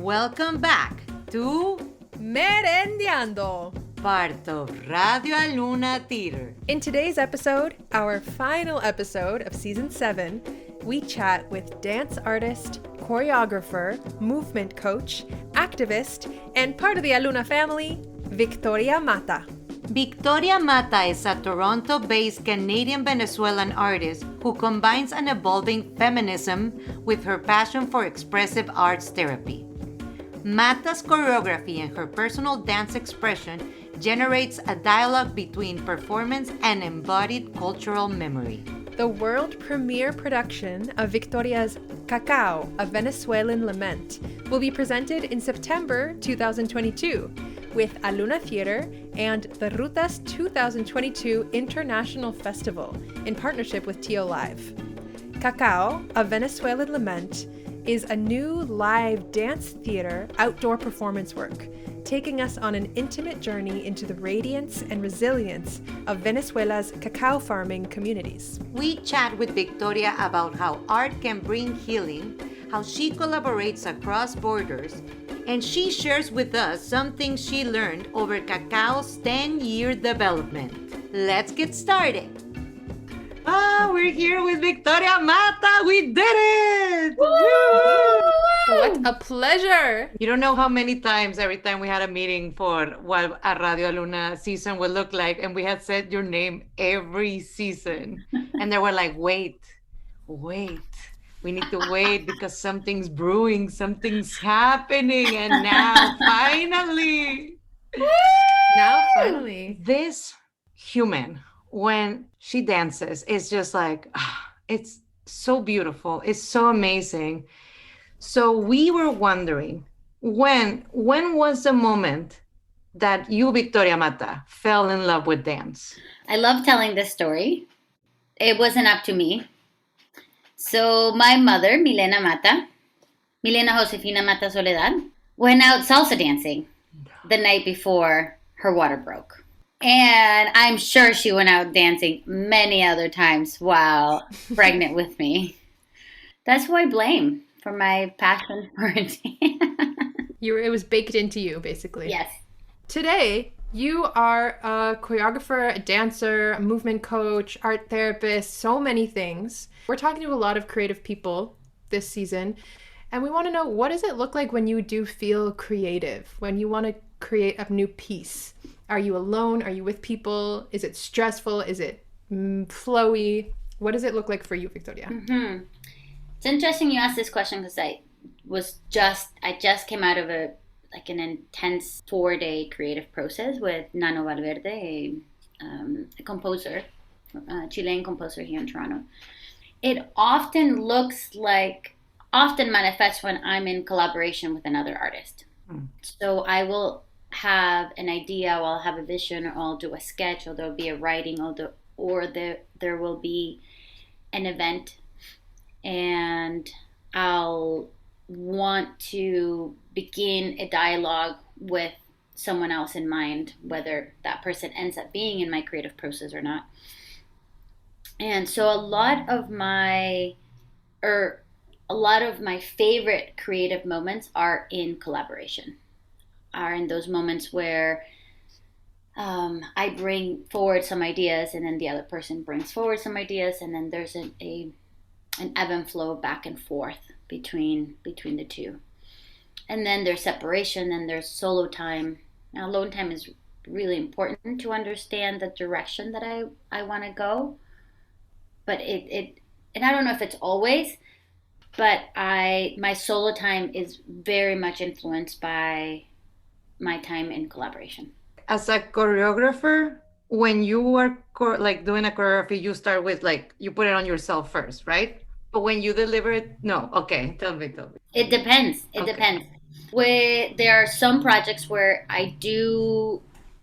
Welcome back to Merendiando, part of Radio Aluna Theatre. In today's episode, our final episode of Season 7, we chat with dance artist, choreographer, movement coach, activist, and part of the Aluna family, Victoria Mata. Victoria Mata is a Toronto-based Canadian-Venezuelan artist who combines an evolving feminism with her passion for expressive arts therapy. Mata's choreography and her personal dance expression generates a dialogue between performance and embodied cultural memory. The world premiere production of Victoria's Cacao, a Venezuelan Lament, will be presented in September 2022 with Aluna Theatre and the RUTAS 2022 International Festival in partnership with TO Live. Cacao, a Venezuelan Lament, is a new live dance theater outdoor performance work, taking us on an intimate journey into the radiance and resilience of Venezuela's cacao farming communities. We chat with Victoria about how art can bring healing, how she collaborates across borders, and she shares with us something she learned over Cacao's 10-year development. Let's get started. We're here with Victoria Mata. We did it! Woo! What a pleasure! You don't know how many times, every time we had a meeting for what a Radio Luna season would look like, and we had said your name every season. And they were like, wait. We need to wait because something's brewing, something's happening. And now, finally. This human, when she dances, it's just like, it's so beautiful. It's so amazing. So we were wondering, when was the moment that you, Victoria Mata, fell in love with dance? I love telling this story. It wasn't up to me. So my mother, Milena Josefina Mata Soledad, went out salsa dancing the night before her water broke. And I'm sure she went out dancing many other times while pregnant with me. That's who I blame for my passion for dance. It was baked into you, basically. Yes. Today, you are a choreographer, a dancer, a movement coach, art therapist, so many things. We're talking to a lot of creative people this season, and we want to know, what does it look like when you do feel creative, when you want to create a new piece? Are you alone? Are you with people? Is it stressful? Is it flowy? What does it look like for you, Victoria? Mm-hmm. It's interesting you asked this question because I just came out of an intense 4-day creative process with Nano Valverde, a composer, a Chilean composer here in Toronto. It often manifests when I'm in collaboration with another artist. So I will have an idea, or I'll have a vision, or I'll do a sketch, or there'll be a writing, or there will be an event, and I'll want to begin a dialogue with someone else in mind, whether that person ends up being in my creative process or not. And so a lot of my favorite creative moments are in collaboration, are in those moments where I bring forward some ideas, and then the other person brings forward some ideas, and then there's an ebb and flow back and forth between the two. And then there's separation, and there's solo time. Now, alone time is really important to understand the direction that I want to go. But and I don't know if it's always, but my solo time is very much influenced by my time in collaboration. As a choreographer, when you are doing a choreography, you start with you put it on yourself first, right? But when you deliver it, no. Okay, tell me. It depends. It depends. There are some projects where I do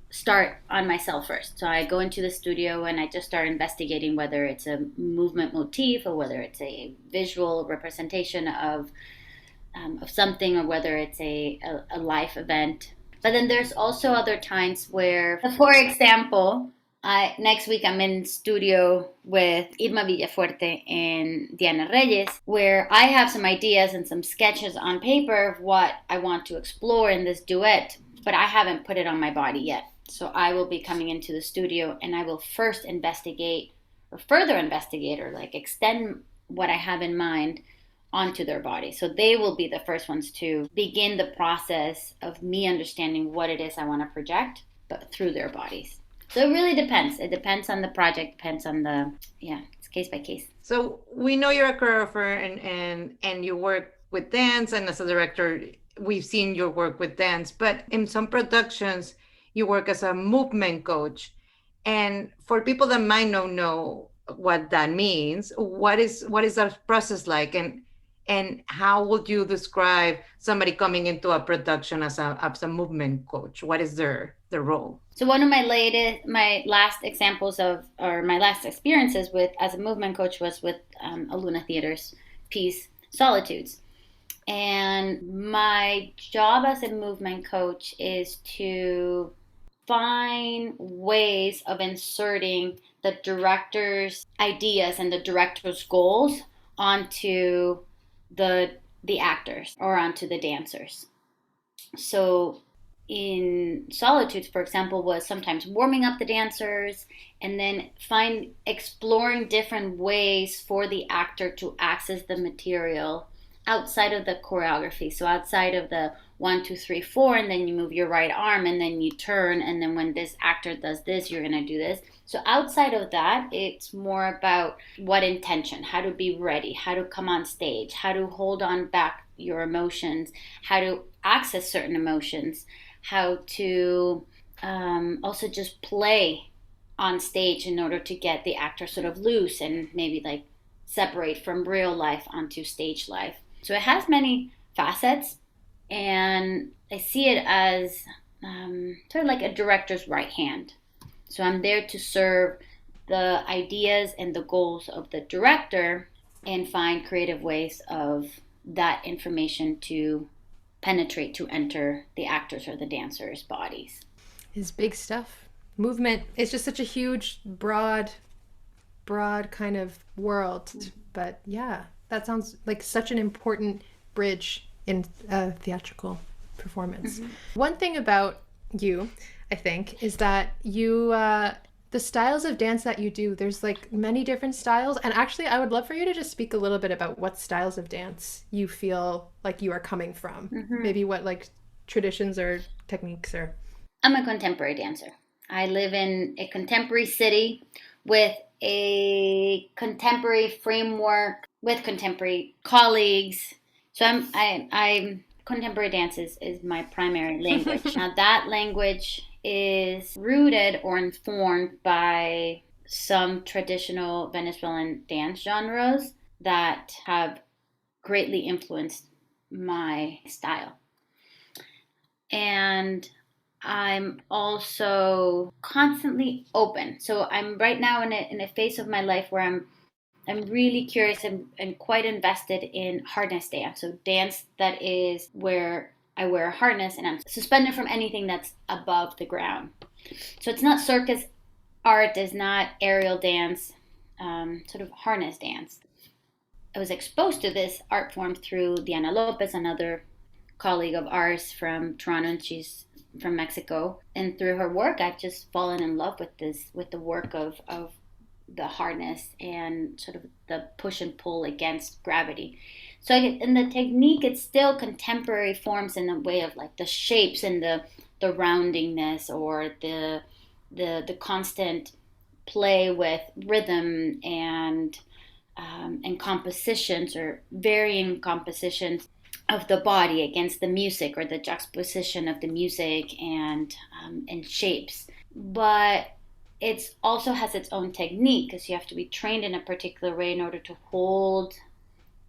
start on myself first. So I go into the studio and I just start investigating whether it's a movement motif or whether it's a visual representation of something, or whether it's a life event. But then there's also other times where, for example, Next week, I'm in studio with Irma Villafuerte and Diana Reyes, where I have some ideas and some sketches on paper of what I want to explore in this duet, but I haven't put it on my body yet. So I will be coming into the studio and I will first investigate or further investigate or like extend what I have in mind onto their body. So they will be the first ones to begin the process of me understanding what it is I want to project, but through their bodies. So it really depends. It depends on the project, depends on it's case by case. So we know you're a choreographer and you work with dance, and as a director, we've seen your work with dance, but in some productions, you work as a movement coach. And for people that might not know what that means, what is that process like? And how would you describe somebody coming into a production as a movement coach? What is their role? So one of my last examples my last experiences with as a movement coach was with Aluna Theatre's piece Solitudes. And my job as a movement coach is to find ways of inserting the director's ideas and the director's goals onto the actors or onto the dancers. So in Solitudes, for example, was sometimes warming up the dancers and then exploring different ways for the actor to access the material outside of the choreography. So outside of the 1, 2, 3, 4, and then you move your right arm and then you turn, and then when this actor does this, you're going to do this. So outside of that, it's more about what intention, how to be ready, how to come on stage, how to hold on back your emotions, how to access certain emotions, how to also just play on stage in order to get the actor sort of loose and maybe like separate from real life onto stage life. So it has many facets, and I see it as sort of like a director's right hand. So I'm there to serve the ideas and the goals of the director and find creative ways of that information to penetrate, to enter the actors or the dancers' bodies. Is big stuff. Movement is just such a huge, broad kind of world. But yeah, that sounds like such an important bridge in theatrical performance. Mm-hmm. One thing about you, I think, is that you the styles of dance that you do, there's like many different styles. And actually, I would love for you to just speak a little bit about what styles of dance you feel like you are coming from. Mm-hmm. Maybe what like traditions or techniques are. I'm a contemporary dancer. I live in a contemporary city with a contemporary framework, with contemporary colleagues. So I'm contemporary dance is my primary language. Now that language is rooted or informed by some traditional Venezuelan dance genres that have greatly influenced my style. And I'm also constantly open. So I'm right now in a phase of my life where I'm really curious and quite invested in harness dance. So dance that is where I wear a harness and I'm suspended from anything that's above the ground. So it's not circus art, it's not aerial dance, sort of harness dance. I was exposed to this art form through Diana Lopez, another colleague of ours from Toronto, and she's from Mexico. And through her work, I've just fallen in love with the work of the harness and sort of the push and pull against gravity. So in the technique, it's still contemporary forms in the way of like the shapes and the roundingness or the constant play with rhythm and compositions or varying compositions of the body against the music or the juxtaposition of the music and shapes. But it also has its own technique because you have to be trained in a particular way in order to hold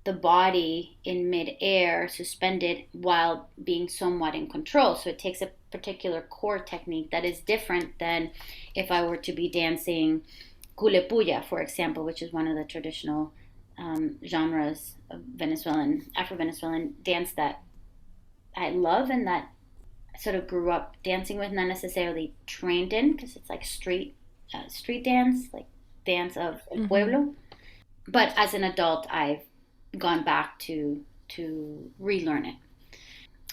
the body in midair, suspended while being somewhat in control. So it takes a particular core technique that is different than if I were to be dancing culepuya, for example, which is one of the traditional genres of Afro-Venezuelan dance that I love and that I sort of grew up dancing with, not necessarily trained in because it's like street street dance, like dance of el pueblo. But as an adult, I've gone back to relearn it.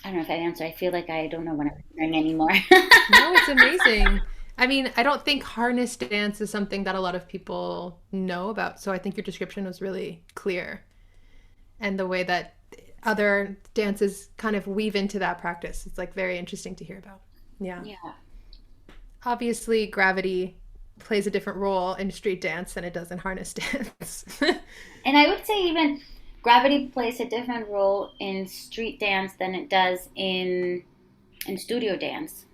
I don't know if that answered. I feel like I don't know what I'm doing anymore. No, it's amazing. I mean, I don't think harness dance is something that a lot of people know about. So I think your description was really clear. And the way that other dances kind of weave into that practice, it's like very interesting to hear about. Yeah. Yeah. Obviously, gravity plays a different role in street dance than it does in harness dance. And I would say even gravity plays a different role in street dance than it does in studio dance.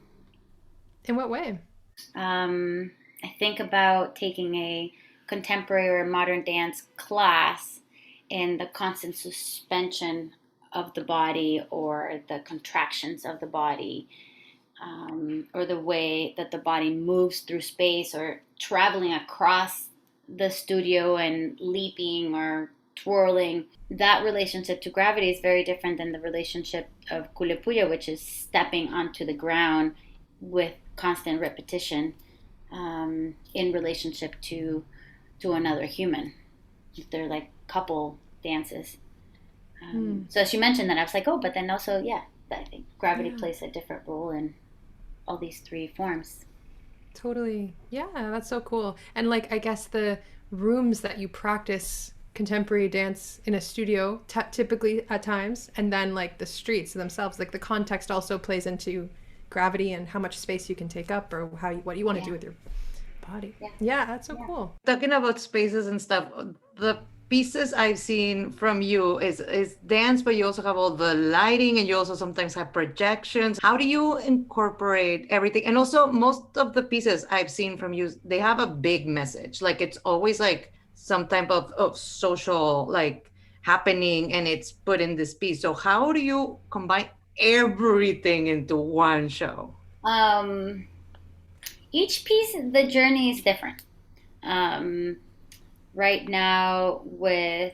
In what way? I think about taking a contemporary or modern dance class and the constant suspension of the body or the contractions of the body, or the way that the body moves through space or traveling across the studio and leaping or twirling. That relationship to gravity is very different than the relationship of kulepuya, which is stepping onto the ground with constant repetition, in relationship to another human. They're like couple dances. So as you mentioned that, I was like, oh, but then also, yeah, I think gravity plays a different role in all these three forms. Totally. Yeah, that's so cool. And like, I guess the rooms that you practice contemporary dance in a studio, typically at times, and then like the streets themselves, like the context also plays into gravity and how much space you can take up or what you want to do with your body. Yeah, that's so cool. Talking about spaces and stuff, the pieces I've seen from you is dance, but you also have all the lighting and you also sometimes have projections. How do you incorporate everything? And also most of the pieces I've seen from you, they have a big message. Like it's always like some type of social like happening and it's put in this piece. So how do you combine everything into one show? Each piece, the journey is different. Right now, with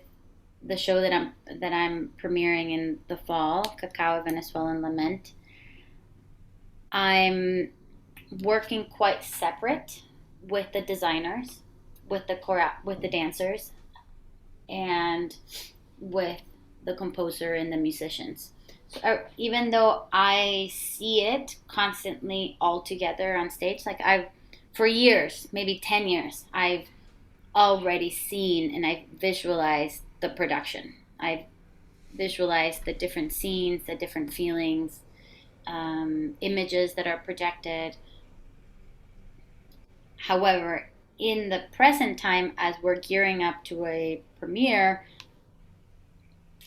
the show that I'm premiering in the fall, Cacao, Venezuelan Lament, I'm working quite separate with the designers, with the dancers, and with the composer and the musicians. So, even though I see it constantly all together on stage, like for years, maybe 10 years, I've already seen and I've visualized the production. I've visualized the different scenes, the different feelings, images that are projected. However, in the present time, as we're gearing up to a premiere,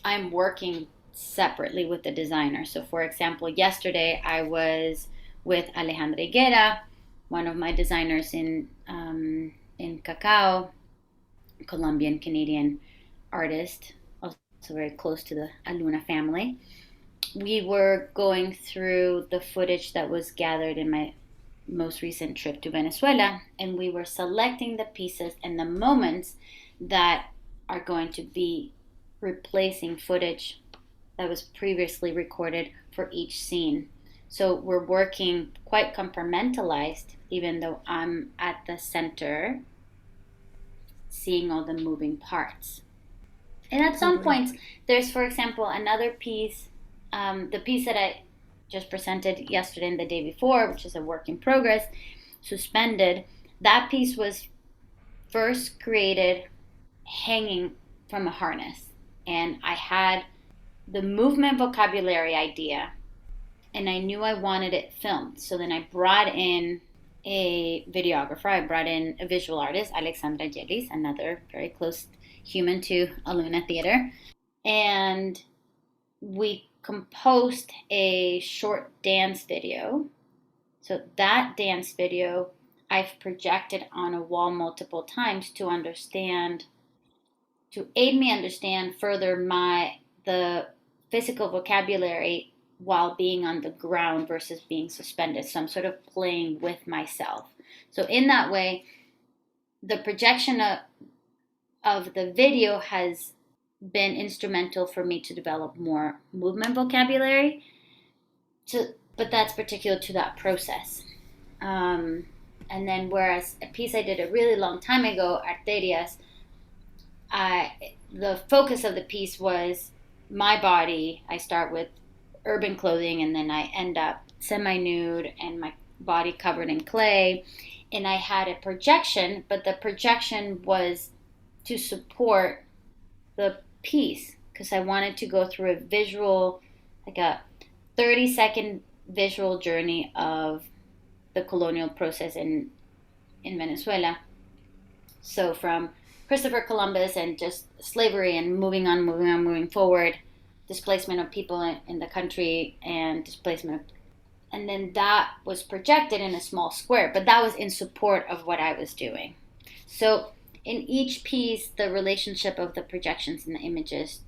I'm working separately with the designer. So for example, yesterday I was with Alejandra Higuera, one of my designers in Cacao, Colombian Canadian artist, also very close to the Aluna family. We were going through the footage that was gathered in my most recent trip to Venezuela, and we were selecting the pieces and the moments that are going to be replacing footage that was previously recorded for each scene. So we're working quite compartmentalized, even though I'm at the center, seeing all the moving parts. And at some points, there's, for example, another piece, the piece that I just presented yesterday and the day before, which is a work in progress, Suspended. That piece was first created hanging from a harness. And I had the movement vocabulary idea, and I knew I wanted it filmed. So then I brought in a videographer. I brought in a visual artist, Alexandra Yelis, another very close human to Aluna Theatre. And we composed a short dance video. So that dance video I've projected on a wall multiple times to aid me understand further the physical vocabulary while being on the ground versus being suspended. So I'm sort of playing with myself. So in that way, the projection of the video has been instrumental for me to develop more movement vocabulary. But that's particular to that process. And then whereas a piece I did a really long time ago, Arterias, the focus of the piece was my body. I start with urban clothing, and then I end up semi-nude and my body covered in clay. And I had a projection, but the projection was to support the piece because I wanted to go through a visual, like a 30-second visual journey of the colonial process in Venezuela. So from Christopher Columbus and just slavery and moving forward, displacement of people in the country and displacement. And then that was projected in a small square, but that was in support of what I was doing. So in each piece, the relationship of the projections and the images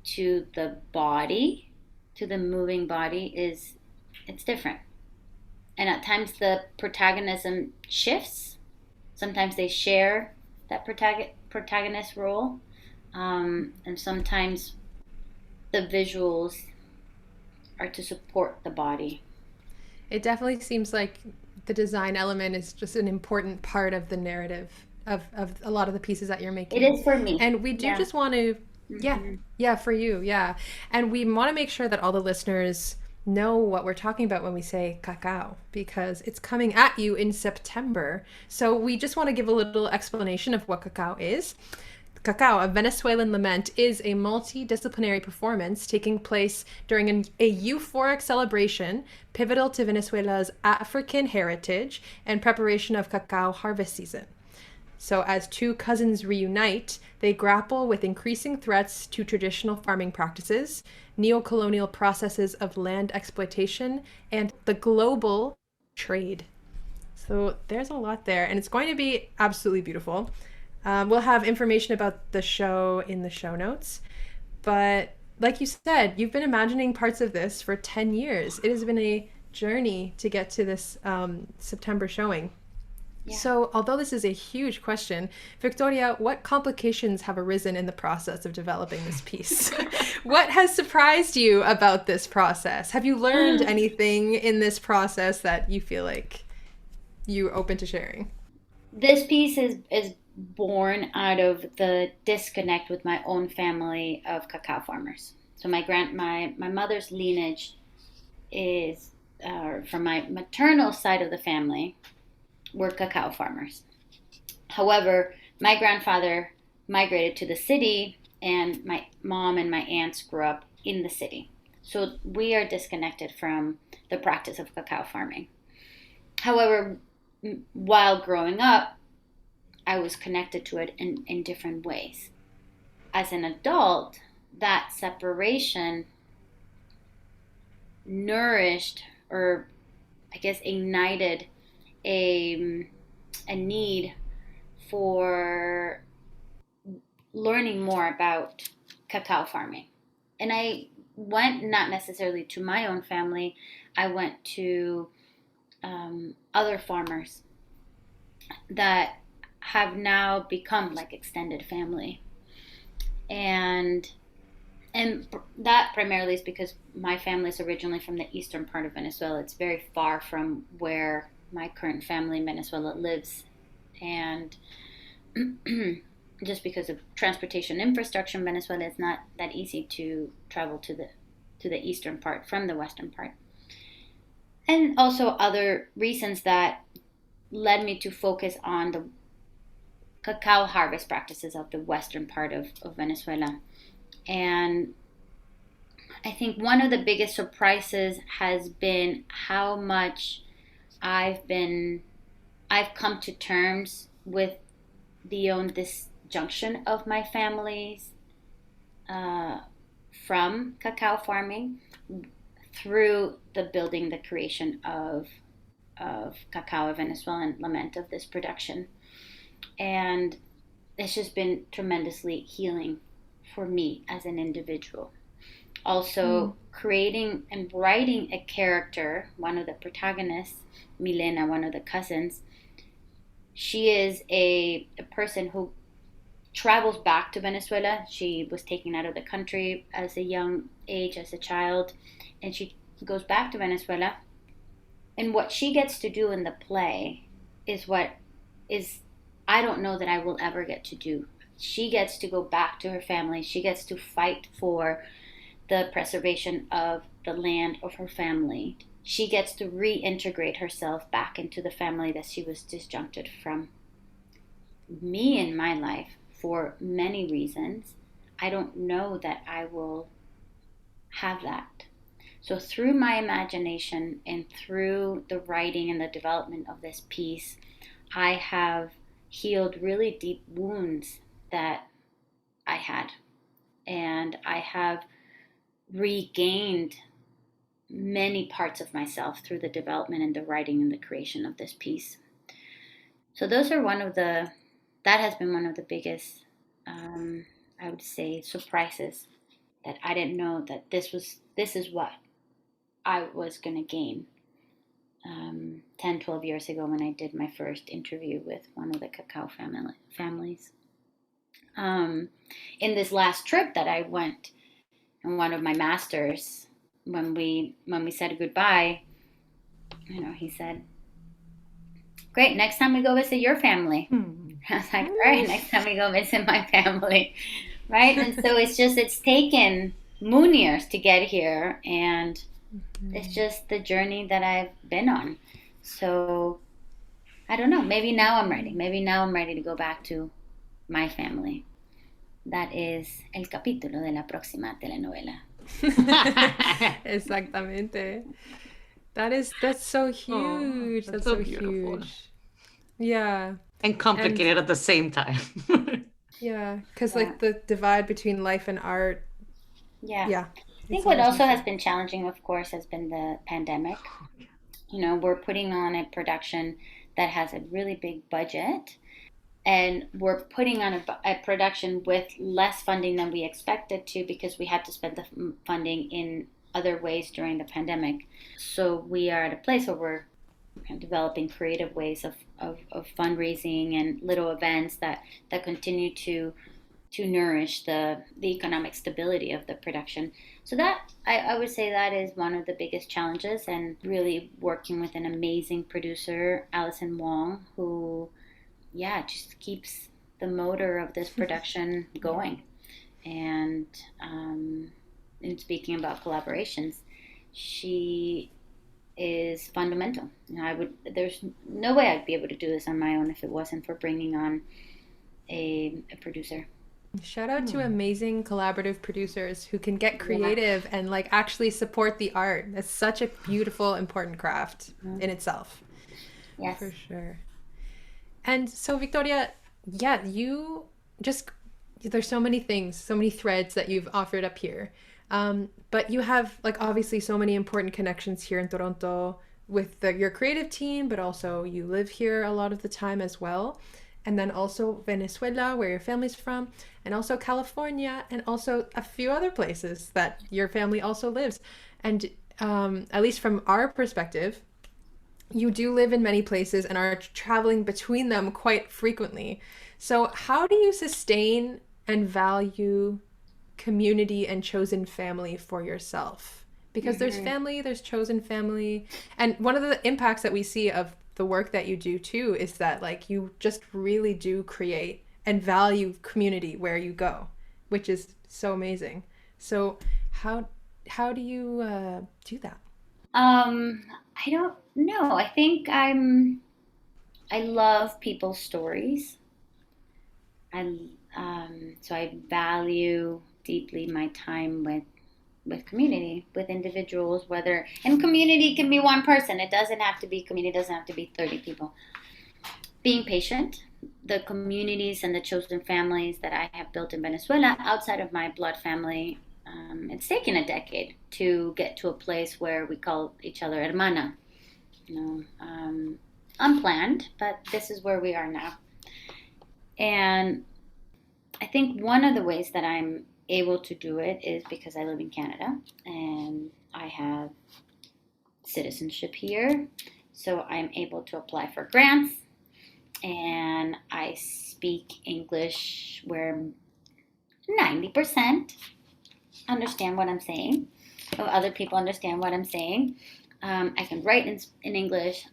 to the body, to the moving body, it's different. And at times the protagonism shifts. Sometimes they share that protagonist role. And sometimes the visuals are to support the body. It definitely seems like the design element is just an important part of the narrative of a lot of the pieces that you're making. It is for me. And we do just want to, for you, And we want to make sure that all the listeners know what we're talking about when we say Cacao, because it's coming at you in September. So we just want to give a little explanation of what Cacao is. Cacao, a Venezuelan lament, is a multidisciplinary performance taking place during a euphoric celebration pivotal to Venezuela's African heritage and preparation of cacao harvest season. So as two cousins reunite, they grapple with increasing threats to traditional farming practices, neo-colonial processes of land exploitation, and the global trade. So there's a lot there, and it's going to be absolutely beautiful. We'll have information about the show in the show notes. But like you said, you've been imagining parts of this for 10 years. It has been a journey to get to this September showing. Yeah. So although this is a huge question, Victoria, what complications have arisen in the process of developing this piece? What has surprised you about this process? Have you learned anything in this process that you feel like you're open to sharing? This piece is born out of the disconnect with my own family of cacao farmers. So my mother's lineage is from my maternal side of the family were cacao farmers. However, my grandfather migrated to the city, and my mom and my aunts grew up in the city. So we are disconnected from the practice of cacao farming. However, while growing up, I was connected to it in different ways. As an adult, that separation nourished, or I guess ignited, a need for learning more about cacao farming. And I went not necessarily to my own family, I went to other farmers that have now become like extended family. And that primarily is because my family is originally from the eastern part of Venezuela. It's very far from where my current family in Venezuela lives. And just because of transportation infrastructure in Venezuela, it's not that easy to travel to the eastern part from the western part. And also other reasons that led me to focus on the cacao harvest practices of the western part of Venezuela. And I think one of the biggest surprises has been how much I've come to terms with the disjunction of my families from cacao farming through the creation of Cacao, a Venezuelan Lament, of this production. And it's just been tremendously healing for me as an individual. Also, creating and writing a character, one of the protagonists, Milena, one of the cousins, she is a person who travels back to Venezuela. She was taken out of the country as a young age, as a child, and she goes back to Venezuela. And what she gets to do in the play is what is, I don't know that I will ever get to do. She gets to go back to her family. She gets to fight for the preservation of the land of her family. She gets to reintegrate herself back into the family that she was disjuncted from. Me in my life, for many reasons, I don't know that I will have that. So through my imagination and through the writing and the development of this piece, I have healed really deep wounds that I had. And I have regained many parts of myself through the development and the writing and the creation of this piece. So those are that has been one of the biggest, I would say, surprises, that I didn't know that this is what I was going to gain 10, 12 years ago when I did my first interview with one of the Cacao families. In this last trip that I went, and one of my masters, when we said goodbye, he said, "Great, next time we go visit your family." I was like, "All right, next time we go visit my family." Right? And so it's taken moon years to get here, and it's just the journey that I've been on. So I don't know, maybe now I'm ready. Maybe now I'm ready to go back to my family. That is el capítulo de la próxima telenovela. Exactamente. That's so huge. That's so beautiful. Huge. Yeah. And complicated at the same time. Yeah, because like the divide between life and art. Yeah. I think what also has been challenging, of course, has been the pandemic. We're putting on a production that has a really big budget, and we're putting on a production with less funding than we expected to, because we had to spend the funding in other ways during the pandemic. So we are at a place where we're developing creative ways of fundraising and little events that continue to nourish the economic stability of the production. So that, I would say, that is one of the biggest challenges, and really working with an amazing producer, Allison Wong, who just keeps the motor of this production going. And in speaking about collaborations, she is fundamental. There's no way I'd be able to do this on my own if it wasn't for bringing on a producer. Shout out to amazing collaborative producers who can get creative and like actually support the art. It's such a beautiful, important craft in itself. Yes, for sure. And so, Victoria, you just, there's so many things, so many threads that you've offered up here. But you have, like, obviously so many important connections here in Toronto with your creative team, but also you live here a lot of the time as well. And then also Venezuela, where your family's from, and also California, and also a few other places that your family also lives. And at least from our perspective, you do live in many places and are traveling between them quite frequently. So how do you sustain and value community and chosen family for yourself? Because there's family, there's chosen family. And one of the impacts that we see of the work that you do too is that, like, you just really do create and value community where you go, which is so amazing. So how do you do that? I don't know. I think I love people's stories. So I value deeply my time with community, with individuals, and community can be one person. It doesn't have to be community, doesn't have to be 30 people. Being patient, the communities and the chosen families that I have built in Venezuela outside of my blood family, it's taken a decade to get to a place where we call each other hermana. Unplanned, but this is where we are now. And I think one of the ways that I'm able to do it is because I live in Canada and I have citizenship here. So I'm able to apply for grants, and I speak English where 90% understand what I'm saying. So other people understand what I'm saying. I can write in English.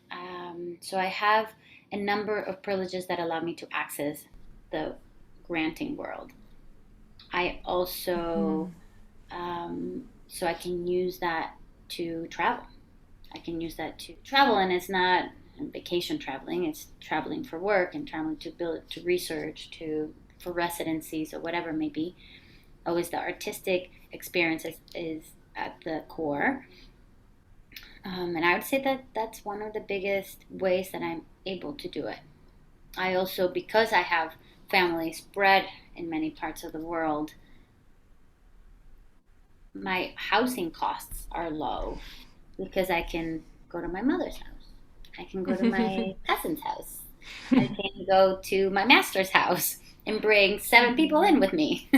So I have a number of privileges that allow me to access the granting world. I also, so I can use that to travel. And it's not vacation traveling, it's traveling for work and traveling to research, for residencies or whatever it may be. Always the artistic experience is at the core. And I would say that that's one of the biggest ways that I'm able to do it. I also, because I have family spread in many parts of the world, my housing costs are low because I can go to my mother's house. I can go to my cousin's house. I can go to my master's house and bring 7 people in with me.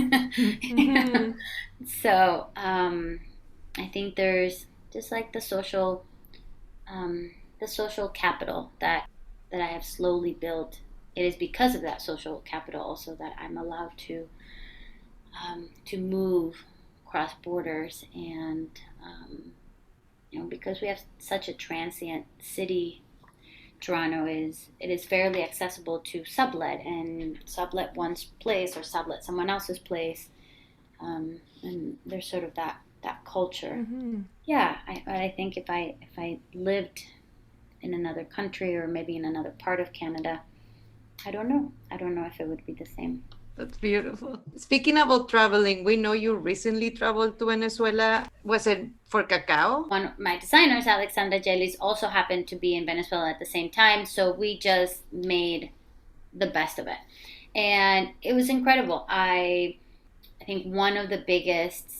So I think there's just like the social capital that I have slowly built. It is because of that social capital also that I'm allowed to move across borders, and because we have such a transient city, Toronto is fairly accessible to sublet and sublet one's place or sublet someone else's place, and there's sort of that culture. Yeah, I think if I lived in another country or maybe in another part of Canada, I don't know if it would be the same. That's beautiful. Speaking about traveling, we know you recently traveled to Venezuela. Was it for Cacao? One of my designers, Alexandra Jelis, also happened to be in Venezuela at the same time, so we just made the best of it. And it was incredible. I think one of the biggest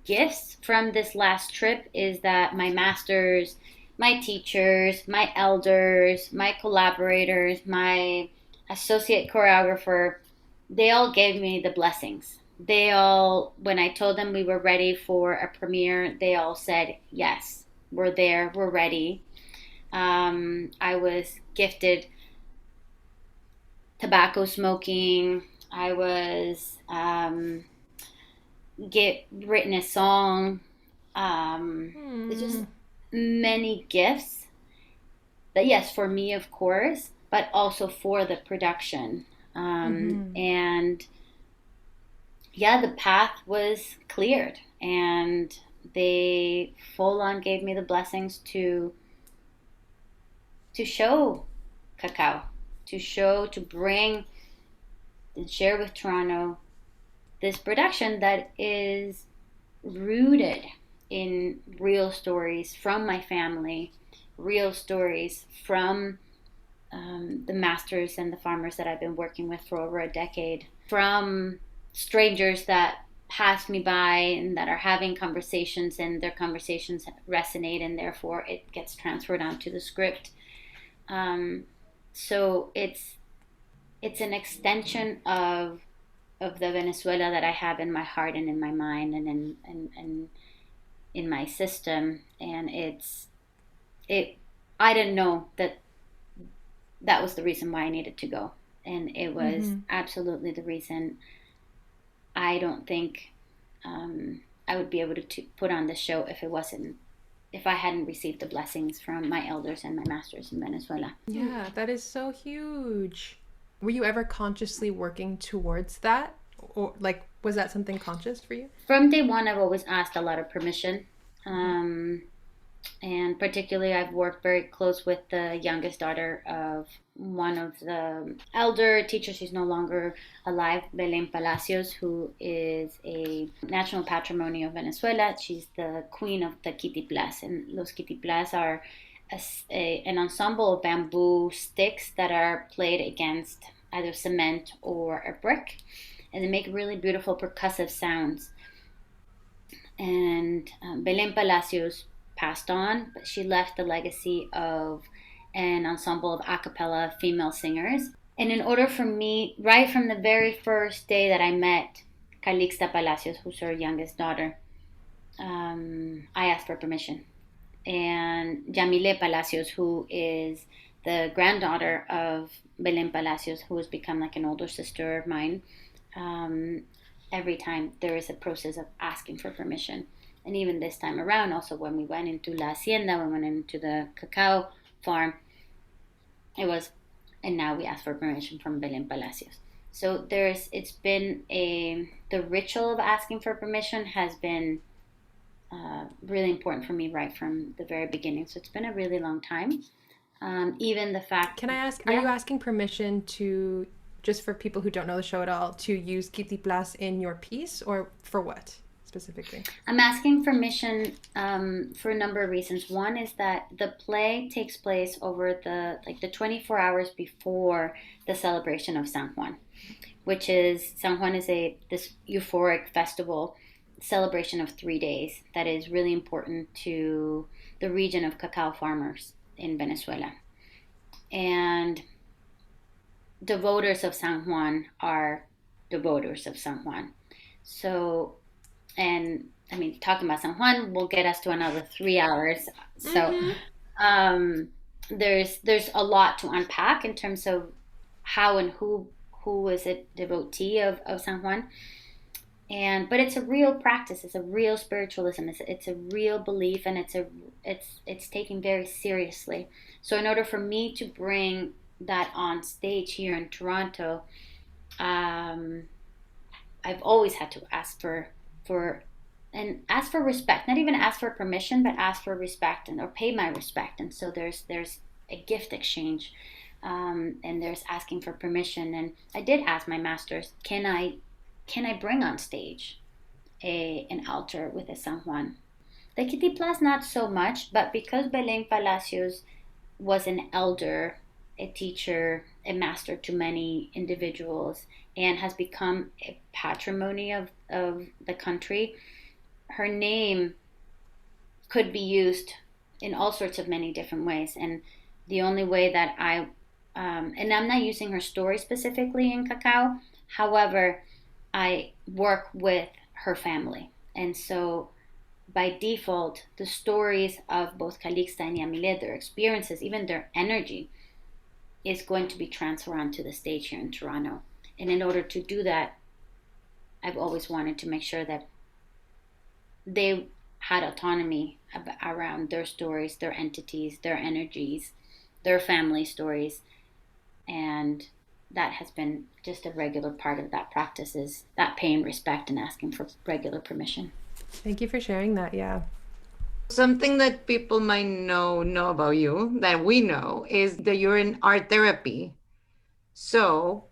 gifts from this last trip is that my masters, my teachers, my elders, my collaborators, my associate choreographer, they all gave me the blessings. They all, when I told them we were ready for a premiere, they all said, yes, we're there, we're ready. I was gifted tobacco smoking. I was written a song. It's just many gifts. But yes, for me, of course, but also for the production. And yeah, the path was cleared, and they full on gave me the blessings to show Cacao, to bring and share with Toronto this production that is rooted in real stories from my family, real stories from the masters and the farmers that I've been working with for over a decade, from strangers that pass me by and that are having conversations, and their conversations resonate, and therefore it gets transferred onto the script. So it's an extension of the Venezuela that I have in my heart and in my mind and in my system. And I didn't know that was the reason why I needed to go. And it was absolutely the reason. I don't think I would be able to put on the show if I hadn't received the blessings from my elders and my masters in Venezuela. Yeah, that is so huge. Were you ever consciously working towards that? Or like, was that something conscious for you? From day one, I've always asked a lot of permission. And particularly, I've worked very close with the youngest daughter of one of the elder teachers. She's no longer alive, Belén Palacios, who is a national patrimony of Venezuela. She's the queen of the kitiplas. And los kitiplas are an ensemble of bamboo sticks that are played against either cement or a brick. And they make really beautiful percussive sounds. And Belén Palacios passed on, but she left the legacy of an ensemble of a cappella female singers. And in order for me, right from the very first day that I met Calixta Palacios, who's her youngest daughter, I asked for permission. And Yamile Palacios, who is the granddaughter of Belén Palacios, who has become like an older sister of mine, every time there is a process of asking for permission. And even this time around, also when we went into La Hacienda, we went into the cacao farm, It was, and now we ask for permission from Belén Palacios. So the ritual of asking for permission has been really important for me right from the very beginning. So it's been a really long time. Even the fact. Can I ask, Yeah. are you asking permission to, just for people who don't know the show at all, to use Kitiplas in your piece, or for what specifically? I'm asking permission for a number of reasons. One is that the play takes place over the 24 hours before the celebration of San Juan, which is San Juan is this euphoric festival celebration of 3 days that is really important to the region of cacao farmers in Venezuela. And the voters of San Juan are the voters of San Juan. So, and I mean, talking about San Juan will get us to another 3 hours. So, there's a lot to unpack in terms of how and who is a devotee of San Juan. But it's a real practice. It's a real spiritualism. It's a real belief, and it's taken very seriously. So in order for me to bring that on stage here in Toronto, I've always had to ask for respect. Not even ask for permission, but ask for respect or pay my respect. And so there's a gift exchange, and there's asking for permission. And I did ask my masters, can I bring on stage an altar with a San Juan? The Kitiplas, not so much, but because Belén Palacios was an elder, a teacher, a master to many individuals, and has become a patrimony of the country, her name could be used in all sorts of many different ways. And the only way that and I'm not using her story specifically in Cacao, however, I work with her family. And so by default, the stories of both Calixta and Yamilet, their experiences, even their energy, is going to be transferred onto the stage here in Toronto. And in order to do that, I've always wanted to make sure that they had autonomy around their stories, their entities, their energies, their family stories. And that has been just a regular part of that practice, is that paying respect and asking for regular permission. Thank you for sharing that. Yeah. Something that people might know about you, that we know, is that you're in art therapy. So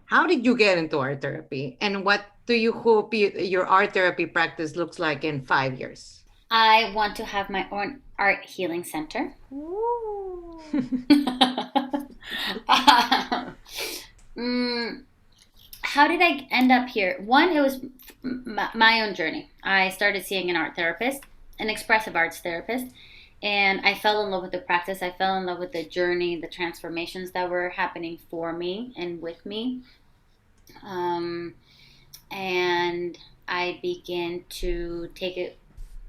how did you get into art therapy, and what do you hope your art therapy practice looks like in 5 years? I want to have my own art healing center. Ooh. How did I end up here? One, it was my own journey. I started seeing an art therapist, an expressive arts therapist, and I fell in love with the practice. I fell in love with the journey, the transformations that were happening for me and with me. And I began to take a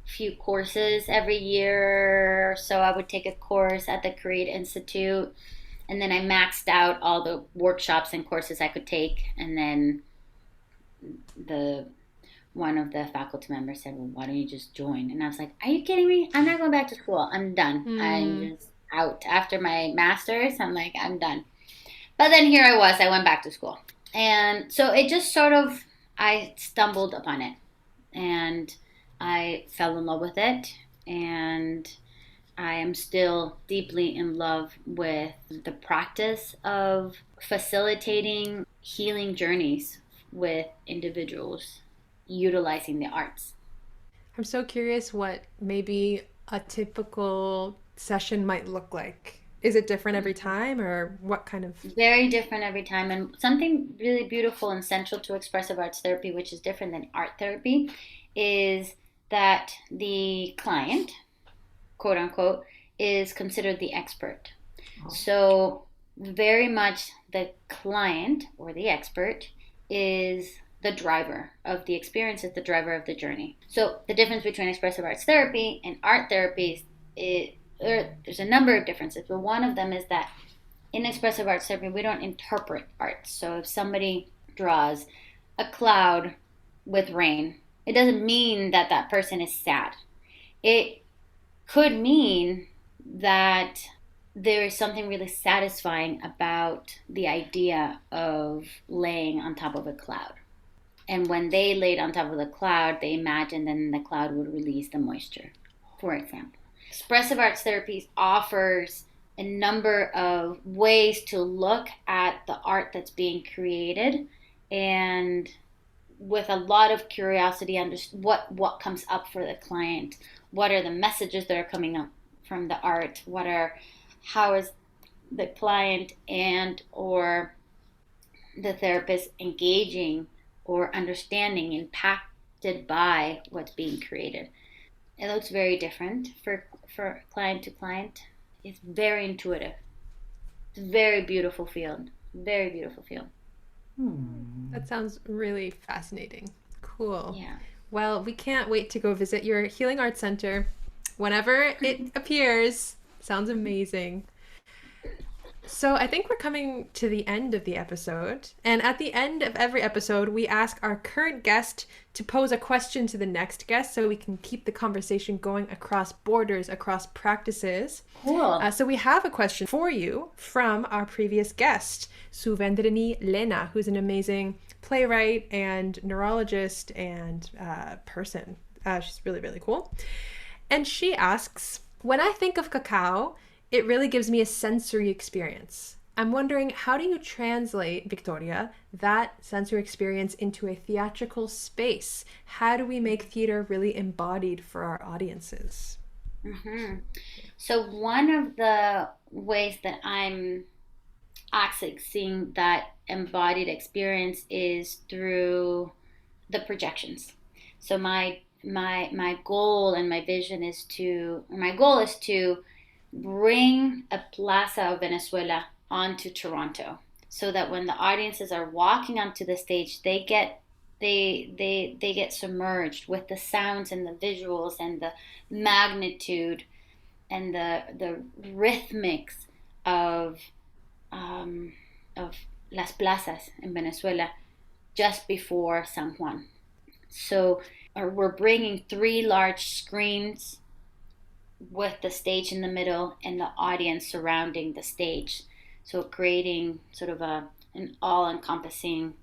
few courses every year. So I would take a course at the Create Institute, and then I maxed out all the workshops and courses I could take. And then one of the faculty members said, well, why don't you just join? And I was like, are you kidding me? I'm not going back to school. I'm done. I'm just out. After my master's, I'm like, I'm done. But then here I was. I went back to school. And so it just sort of, I stumbled upon it. And I fell in love with it. And I am still deeply in love with the practice of facilitating healing journeys with individuals utilizing the arts. I'm so curious what maybe a typical session might look like. Is it different every time, or what kind of? Very different every time. And something really beautiful and central to expressive arts therapy, which is different than art therapy, is that the client, quote unquote, is considered the expert. Oh. So very much the client or the expert is the driver of the experience, is the driver of the journey. So the difference between expressive arts therapy and art therapy there's a number of differences, but one of them is that in expressive arts therapy, we don't interpret art. So if somebody draws a cloud with rain, it doesn't mean that that person is sad. It could mean that there is something really satisfying about the idea of laying on top of a cloud. And when they laid on top of the cloud, they imagined then the cloud would release the moisture, for example. Expressive arts therapy offers a number of ways to look at the art that's being created, and with a lot of curiosity, what comes up for the client. What are the messages that are coming up from the art? How is the client and or the therapist engaging or understanding, impacted by what's being created? It looks very different for client to client. It's very intuitive. It's a very beautiful field. Very beautiful field. That sounds really fascinating. Cool. Yeah. Well, we can't wait to go visit your Healing Arts Center whenever it appears. Sounds amazing. So I think we're coming to the end of the episode. And at the end of every episode, we ask our current guest to pose a question to the next guest so we can keep the conversation going across borders, across practices. Cool. So we have a question for you from our previous guest, Suvendrini Lena, who's an amazing playwright and neurologist and person. She's really, really cool. And she asks, when I think of Cacao, it really gives me a sensory experience. I'm wondering, how do you translate, Victoria, that sensory experience into a theatrical space? How do we make theater really embodied for our audiences? Mm-hmm. So one of the ways that I'm accessing that embodied experience is through the projections. So my goal and my vision is to bring a plaza of Venezuela onto Toronto, so that when the audiences are walking onto the stage, they get submerged with the sounds and the visuals and the magnitude and the rhythmics of las plazas in Venezuela just before San Juan. So we're bringing 3 large screens with the stage in the middle and the audience surrounding the stage. So creating sort of an all-encompassing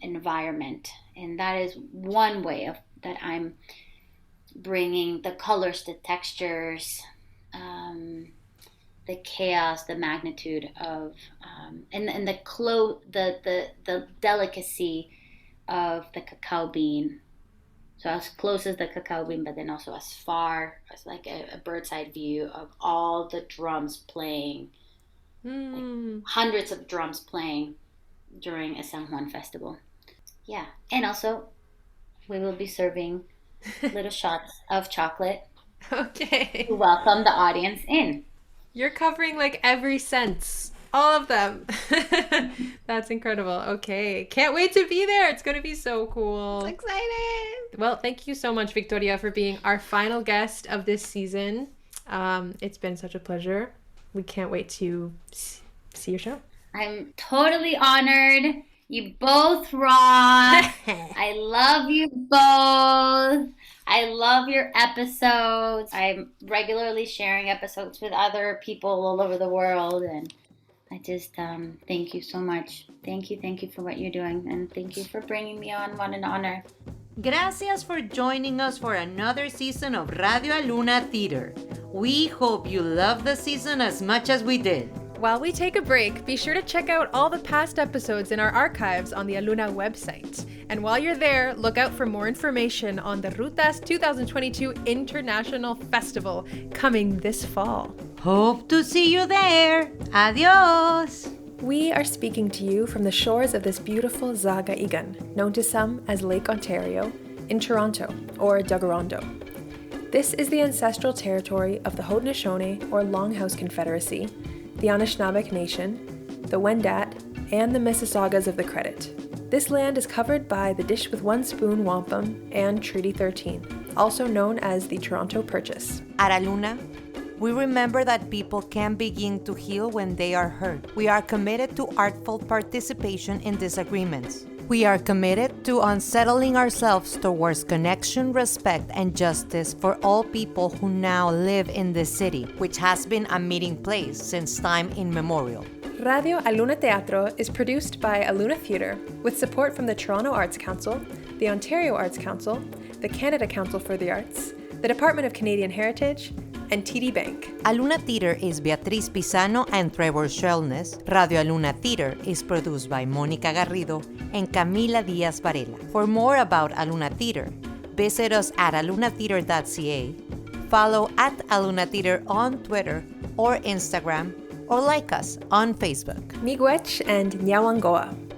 environment. And that is one way that I'm bringing the colors, the textures, the chaos, the magnitude of, and the delicacy of the cacao bean. So as close as the cacao bean, but then also as far as like a bird's eye view of all the drums playing, like hundreds of drums playing during a San Juan festival. Yeah, and also we will be serving little shots of chocolate. Okay. To welcome the audience in. You're covering like every sense. All of them. That's incredible. Okay. Can't wait to be there. It's going to be so cool. I'm excited. Well, thank you so much, Victoria, for being our final guest of this season. It's been such a pleasure. We can't wait to see your show. I'm totally honored. You both rock. I love you both. I love your episodes. I'm regularly sharing episodes with other people all over the world, and I just thank you so much. Thank you for what you're doing, and thank you for bringing me on. What an honor. Gracias for joining us for another season of Radio Aluna Theatre. We hope you love the season as much as we did. While we take a break, be sure to check out all the past episodes in our archives on the Aluna website. And while you're there, look out for more information on the RUTAS 2022 International Festival coming this fall. Hope to see you there. Adios. We are speaking to you from the shores of this beautiful Zaga Igan, known to some as Lake Ontario, in Toronto, or Dagarondo. This is the ancestral territory of the Haudenosaunee, or Longhouse Confederacy, the Anishinaabeg Nation, the Wendat, and the Mississaugas of the Credit. This land is covered by the Dish with One Spoon Wampum and Treaty 13, also known as the Toronto Purchase. At Aluna, we remember that people can begin to heal when they are hurt. We are committed to artful participation in disagreements. We are committed to unsettling ourselves towards connection, respect, and justice for all people who now live in this city, which has been a meeting place since time immemorial. Radio Aluna Teatro is produced by Aluna Theatre with support from the Toronto Arts Council, the Ontario Arts Council, the Canada Council for the Arts, the Department of Canadian Heritage, and TD Bank. Aluna Theatre is Beatriz Pisano and Trevor Shelness. Radio Aluna Theatre is produced by Mónica Garrido and Camila Diaz Varela. For more about Aluna Theatre, visit us at alunatheatre.ca, follow at Aluna Theatre on Twitter or Instagram, or like us on Facebook. Miigwech and Nyawangoa.